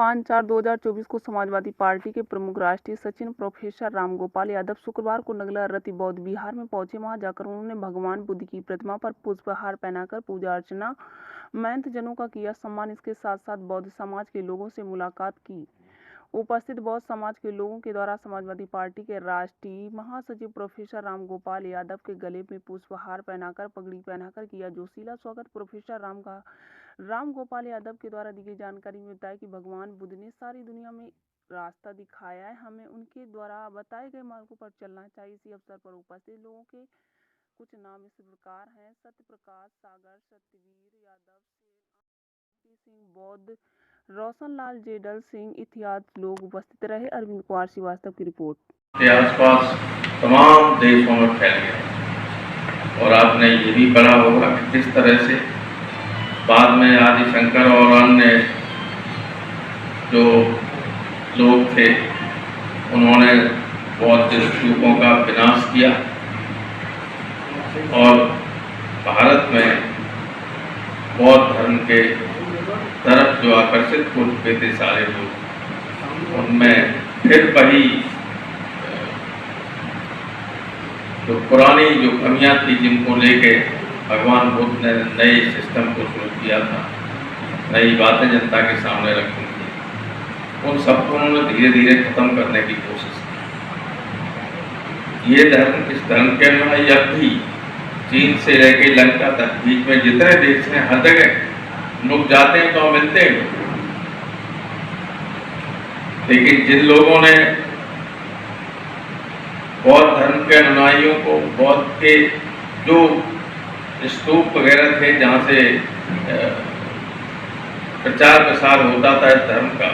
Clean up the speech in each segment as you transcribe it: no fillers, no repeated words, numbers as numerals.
5/4/2024 को समाजवादी पार्टी के प्रमुख राष्ट्रीय सचिव प्रोफेसर रामगोपाल यादव शुक्रवार को नगला रति बौद्ध विहार में पहुंचे। वहां जाकर उन्होंने भगवान बुद्ध की प्रतिमा पर पुष्पहार पहनाकर पूजा अर्चना, महंत जनों का किया सम्मान। इसके साथ साथ बौद्ध समाज के लोगों से मुलाकात की। उपस्थित बौद्ध समाज के लोगों के द्वारा समाजवादी पार्टी के राष्ट्रीय महासचिव प्रोफेसर रामगोपाल यादव के गले में पुष्पहार पहनाकर पगड़ी पहनाकर किया जोशीला स्वागत। प्रोफेसर रामगोपाल यादव के द्वारा दी गई जानकारी में बताया कि भगवान बुद्ध ने सारी दुनिया में रास्ता दिखाया है, हमें उनके द्वारा बताए गए मार्गों पर चलना चाहिए। इसी अवसर पर उपस्थित लोगों के कुछ नाम इस प्रकार हैं: सत्य प्रकाश सागर, सत्यवीर यादव, सिंह बौद्ध, रोशन लाल जेडल सिंह इत्यादि लोग उपस्थित रहे। अरविंद कुमार श्रीवास्तव की रिपोर्ट। के आसपास तमाम देशों में फैल गया और आपने ये भी पढ़ा होगा कि किस तरह से बाद में आदि शंकर और अन्य जो लोग थे उन्होंने बौद्ध स्तूपों का विनाश किया और भारत में बौद्ध धर्म के तरफ जो आकर्षित होते थे सारे लोग, उनमें फिर वही जो पुरानी जो कमियां थी जिनको लेके भगवान बुद्ध ने नए सिस्टम को शुरू किया था, नई बातें जनता के सामने रखी थी, उन सबको उन्होंने धीरे धीरे खत्म करने की कोशिश की। ये धर्म, इस धर्म के अनुयायी अब भी चीन से लेकर लंका तक बीच में जितने देश हैं, हर जगह लोग जाते हैं तो मिलते हैं। लेकिन जिन लोगों ने बौद्ध धर्म के अनुयायियों को बौद्ध के जो स्तूप वगैरह थे जहाँ से प्रचार प्रसार होता था इस धर्म का,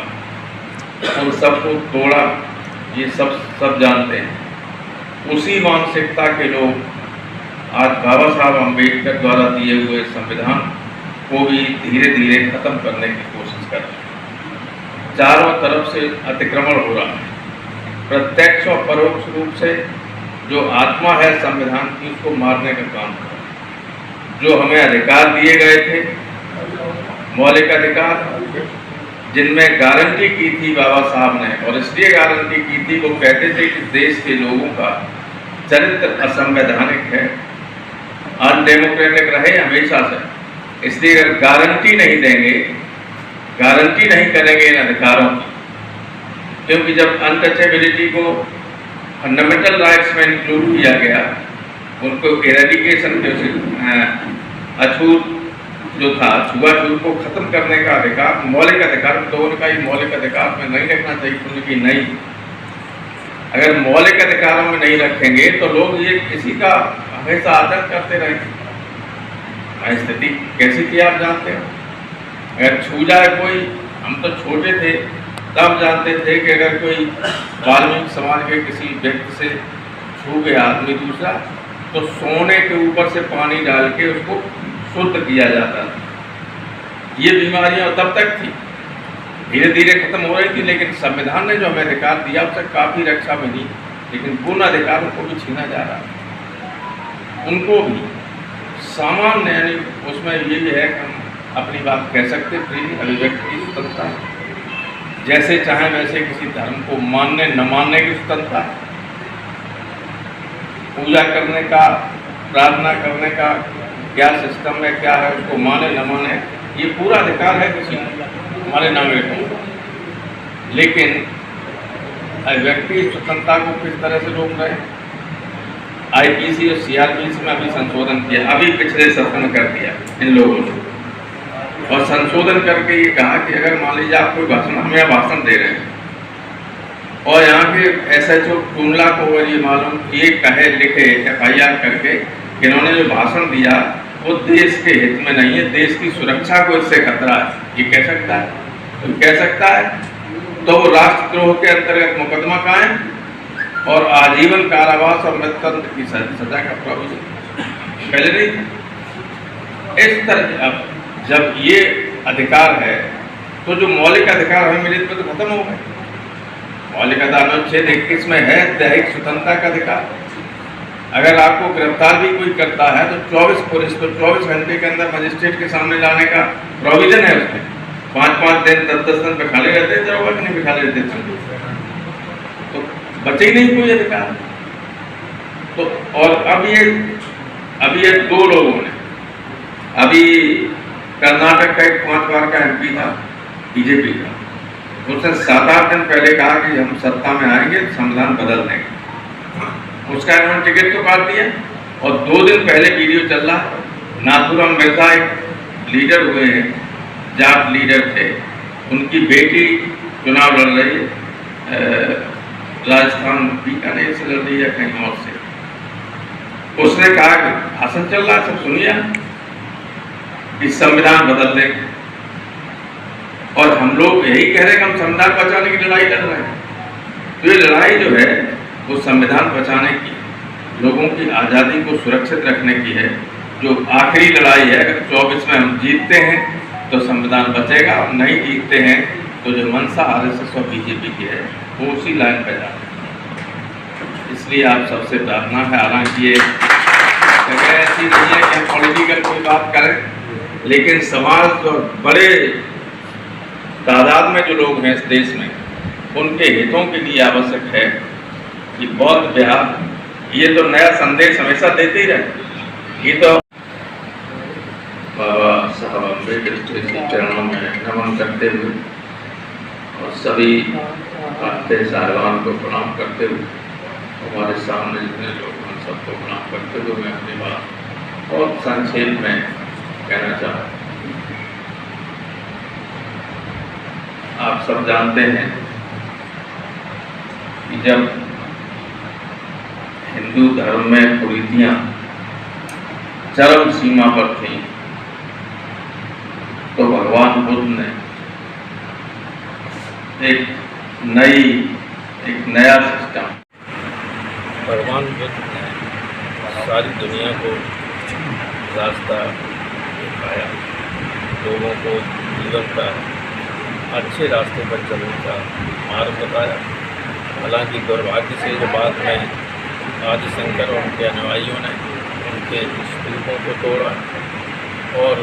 उन सबको तोड़ा, ये सब जानते हैं। उसी मानसिकता के लोग आज बाबा साहब अम्बेडकर द्वारा दिए हुए संविधान को भी धीरे धीरे खत्म करने की कोशिश कर रहे हैं। चारों तरफ से अतिक्रमण हो रहा है, प्रत्यक्ष और परोक्ष रूप से जो आत्मा है संविधान की उसको मारने का काम कर रहा है। जो हमें अधिकार दिए गए थे, मौलिक अधिकार, जिनमें गारंटी की थी बाबा साहब ने, और इसलिए गारंटी की थी, वो कहते थे कि देश के लोगों का चरित्र असंवैधानिक है, अनडेमोक्रेटिक रहे हमेशा से। इसलिए अगर गारंटी नहीं देंगे, गारंटी नहीं करेंगे इन अधिकारों की, क्योंकि जब अनटचेबिलिटी को फंडामेंटल राइट्स में इंक्लूड किया गया, उनको एरेडिकेशन अछूत जो था, छुआछूत को खत्म करने का अधिकार, मौलिक अधिकार, तो उनका ही मौलिक अधिकार में नहीं रखना चाहिए, उनकी नहीं। अगर मौलिक अधिकारों में नहीं रखेंगे तो लोग ये किसी का हमेशा आदर करते रहेंगे। स्थिति कैसी थी आप जानते हो। अगर छू जाए कोई, हम तो छोटे थे तब जानते थे कि अगर कोई वाल्मीकि समाज के किसी व्यक्ति से छू गया आदमी दूसरा, तो सोने के ऊपर से पानी डाल के उसको शुद्ध किया जाता था। ये बीमारियां तब तक थी, धीरे धीरे खत्म हो रही थी, लेकिन संविधान ने जो हमें अधिकार दिया उससे काफ़ी रक्षा मिली, लेकिन पूर्ण अधिकारों को भी छीना जा रहा है। उनको भी सामान्य, यानी उसमें ये है कि हम अपनी बात कह सकते, फ्री अभिव्यक्ति की स्वतंत्रता, जैसे चाहे वैसे किसी धर्म को मानने न मानने की स्वतंत्रता, पूजा करने का, प्रार्थना करने का क्या सिस्टम है, क्या है, उसको माने न माने, ये पूरा अधिकार है किसी हमारे नागरिकों को। लेकिन व्यक्ति स्वतंत्रता को किस तरह से रोक रहे हैं। आईपीसी और सीआरपीसी में अभी संशोधन किया, अभी पिछले सत्र में कर दिया इन लोगों ने, और संशोधन करके ये कहा कि अगर मान लीजिए आप कोई भाषण, हम यहाँ भाषण दे रहे हैं और यहाँ के SHO टूंडला को अगर ये मालूम, ये कहे लिखे FIR करके कि इन्होंने जो भाषण दिया वो देश के हित में नहीं है, देश की सुरक्षा को इससे खतरा है, ये कह सकता है? तो कह सकता है तो वो राष्ट्रद्रोह के अंतर्गत मुकदमा कायम और आजीवन कारावास और मृत्युदंड की सजा का प्रोविजन पहले नहीं था। इस तरह अब जब ये अधिकार है तो जो मौलिक अधिकार हमें मिले तो खत्म हो गए। मौलिक अधिकार अनुच्छेद 21 में है दैहिक स्वतंत्रता का अधिकार। अगर आपको गिरफ्तार भी कोई करता है तो 24 घंटे के अंदर मजिस्ट्रेट के सामने लाने का प्रोविजन है उसमें। 5-5 दिन 10-10 दिन पे खाली रहते थे, दरोगा के नहीं भी खाली रहते थे, तो बचे ही नहीं कोई अधिकार। तो और अब ये 2 लोगों ने, अभी कर्नाटक का एक 5 बार का MP था बीजेपी का, उसने 7-8 दिन पहले कहा कि हम सत्ता में आएंगे, संविधान बदल देंगे। उसका इन्होंने टिकट तो काट दिया, और 2 दिन पहले वीडियो चल रहा है, नाथुराम मिर्जा एक लीडर हुए हैं, जाट लीडर थे, उनकी बेटी चुनाव लड़ रही है, राजस्थान बीकानेर से लड़ रही है, कहीं और से। उसने कहा कि भाषण चल रहा है, सब सुनिए, कि संविधान बदल देंगे, और हम लोग यही कह रहे हैं कि हम संविधान बचाने की लड़ाई लड़ रहे हैं। तो ये लड़ाई जो है वो संविधान बचाने की, लोगों की आज़ादी को सुरक्षित रखने की है, जो आखिरी लड़ाई है। अगर 24 में हम जीतते हैं तो संविधान बचेगा, और नहीं जीतते हैं तो जो मंशा RSS और BJP की है वो उसी लाइन पर जा रही है। इसलिए आप सबसे प्रार्थना है, हालांकि ये जगह ऐसी नहीं है कि हम पॉलिटिकल कोई बात करें, लेकिन समाज और बड़े तादाद में जो लोग हैं इस देश में, उनके हितों के लिए आवश्यक है कि बौद्ध विहार ये तो नया संदेश हमेशा देते ही रहे। ये तो बाबा साहब अम्बेडकर के चरणों में नमन करते हुए और सभी आते साहिबान को प्रणाम करते हुए, हमारे सामने जितने लोग हैं सबको प्रणाम करते हुए मैं अपनी बात बहुत संक्षेप में कहना चाहता हूँ। आप सब जानते हैं कि जब हिंदू धर्म में कुरीतियां चरम सीमा पर थीं, तो भगवान बुद्ध ने एक नया सिस्टम, भगवान बुद्ध ने सारी दुनिया को रास्ता दिखाया, लोगों को जीवन का अच्छे रास्ते पर चलने का मार्ग बताया। हालांकि दुर्भाग्य से जो बाद में आदि शंकर और उनके अनुयायियों ने उनके स्तूपों को तोड़ा और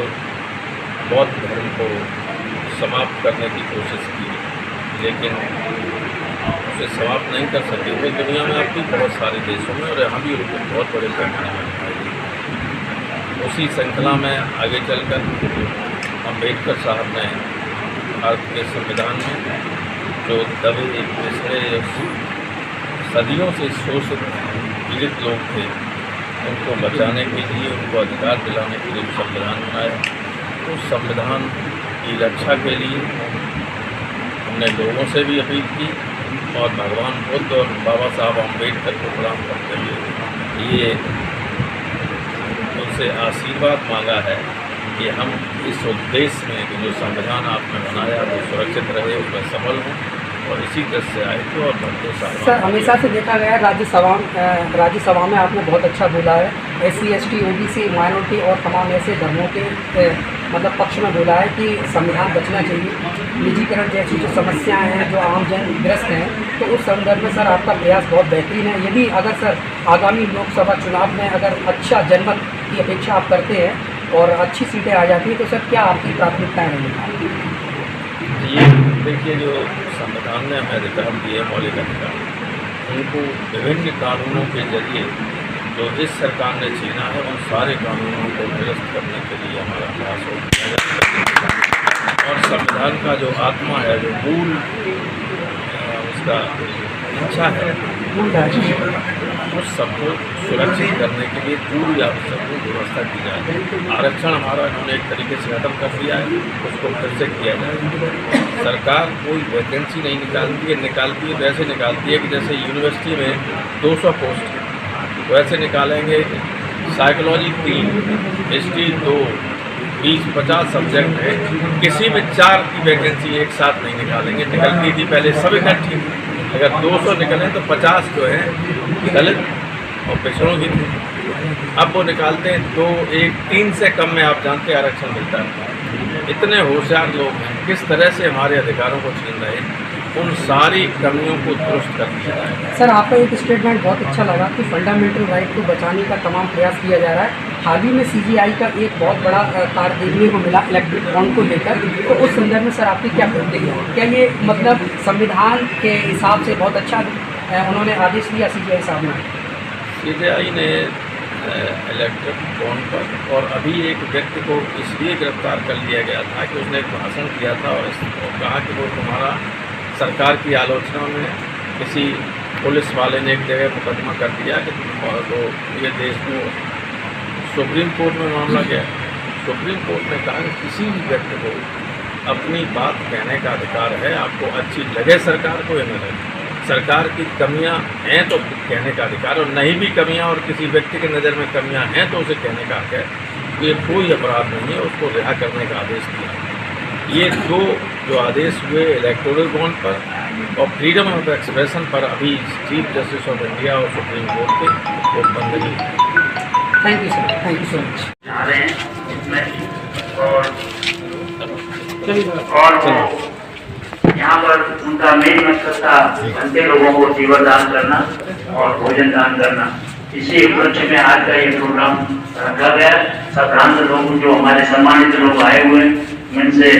बौद्ध धर्म को समाप्त करने की कोशिश की, लेकिन उसे समाप्त नहीं कर सके। वो दुनिया में अब भी बहुत सारे देशों में और यहाँ भी उनको बहुत बड़े पैमाने में दिखाई। उसी श्रृंखला में आगे चलकर अम्बेडकर साहब ने भारत के संविधान में जो दबे पिछड़े सदियों से शोषित पीड़ित लोग थे, उनको बचाने के लिए, उनको अधिकार दिलाने के लिए संविधान बनाया। उस संविधान की रक्षा के लिए हमने लोगों से भी अपील की और भगवान बुद्ध और बाबा साहब अम्बेडकर को प्रणाम करते हुए ये उनसे आशीर्वाद मांगा है कि हम इस उद्देश्य में कि जो संविधान आपने बनाया वो सुरक्षित रहे, उसमें सफल हों और इसी तरह से आए थे। और भक्तों सर, हमेशा से देखा गया है राज्यसभा में आपने बहुत अच्छा बोला है, SC ST OBC माइनॉरिटी और तमाम ऐसे धर्मों के मतलब पक्ष में बोला है कि संविधान बचना चाहिए। निजीकरण जैसी जो समस्याएं हैं जो आम जन ग्रस्त हैं, तो उस संदर्भ में सर आपका प्रयास बहुत बेहतरीन है। यदि अगर सर आगामी लोकसभा चुनाव में अगर अच्छा जनमत की अपेक्षा आप करते हैं और अच्छी सीटें आ जाती हैं, तो सर क्या आपकी प्राथमिकताएँ रहेंगी? ये देखिए, जो संविधान ने हमें अधिकार दिए, मौलिक अधिकार, उनको विभिन्न कानूनों के जरिए जो इस सरकार ने छीना है, उन सारे कानूनों को निरस्त करने के लिए हमारा प्रयास होगा। और संविधान का जो आत्मा है, जो मूल उसका इच्छा है, उस सबको सुरक्षित करने के लिए पूरी आवश्यक व्यवस्था की जाए। आरक्षण हमारा इन्होंने एक तरीके से खत्म कर दिया है, उसको फिर से किया जाए। सरकार कोई वैकेंसी नहीं निकालती है वैसे निकालती है कि जैसे यूनिवर्सिटी में 200 पोस्ट है, वैसे निकालेंगे। साइकोलॉजी 3, हिस्ट्री 2, 20-50 सब्जेक्ट है, किसी में 4 की वैकेंसी एक साथ नहीं निकालेंगे। निकलती थी पहले सब इकट्ठी, अगर 200 निकलें तो 50 जो है दलित और पिछड़ों की थी। अब वो निकालते हैं 2, 1, 3 से कम में आप जानते हैं आरक्षण मिलता है। इतने होशियार लोग हैं, किस तरह से हमारे अधिकारों को छीन रहे हैं। उन सारी कमियों को दुरुस्त कर दिया जाएगा। सर आपका एक स्टेटमेंट बहुत अच्छा लगा कि फंडामेंटल राइट को बचाने का तमाम प्रयास किया जा रहा है। हाल ही में सीजीआई का एक बहुत बड़ा कार्य देखने को मिला इलेक्ट्रिक बॉन्ड को लेकर, तो उस संदर्भ में सर आपकी क्या प्रतिक्रिया है? क्या ये मतलब संविधान के हिसाब से बहुत अच्छा उन्होंने आदेश दिया सीजीआई साहब ने? सीजीआई ने इलेक्ट्रिक बॉन्ड पर और अभी एक व्यक्ति को इसलिए गिरफ्तार कर लिया गया था कि उसने एक भाषण किया था और कहा कि वो तुम्हारा सरकार की आलोचना में किसी पुलिस वाले ने एक जगह मुकदमा कर दिया कि तो ये देश को सुप्रीम कोर्ट में मामला गया। सुप्रीम कोर्ट ने कहा कि किसी भी व्यक्ति को अपनी बात कहने का अधिकार है, आपको अच्छी लगे सरकार को या न लगे। सरकार की कमियां हैं तो कहने का अधिकार, और नहीं भी कमियां और किसी व्यक्ति की नज़र में कमियां हैं तो उसे कहने का हक है। ये कोई अपराध नहीं है, उसको रिहा करने का आदेश दिया। ये दो जो आदेश हुए इलेक्टोरल बॉन्ड पर और फ्रीडम ऑफ एक्सप्रेशन पर अभी चीफ जस्टिस ऑफ इंडिया और सुप्रीम कोर्ट के वो बंद नहीं। Thank you sir, thank you so much. आ रहे हैं इसमें और यहाँ पर उनका मेन मकसद था अंधे लोगों को जीवन दान करना और भोजन दान करना। इसी उपलक्ष्य में आज का ये प्रोग्राम रखा गया। सब भ्रांत लोग जो हमारे सम्मानित लोग आए हुए हैं, इनसे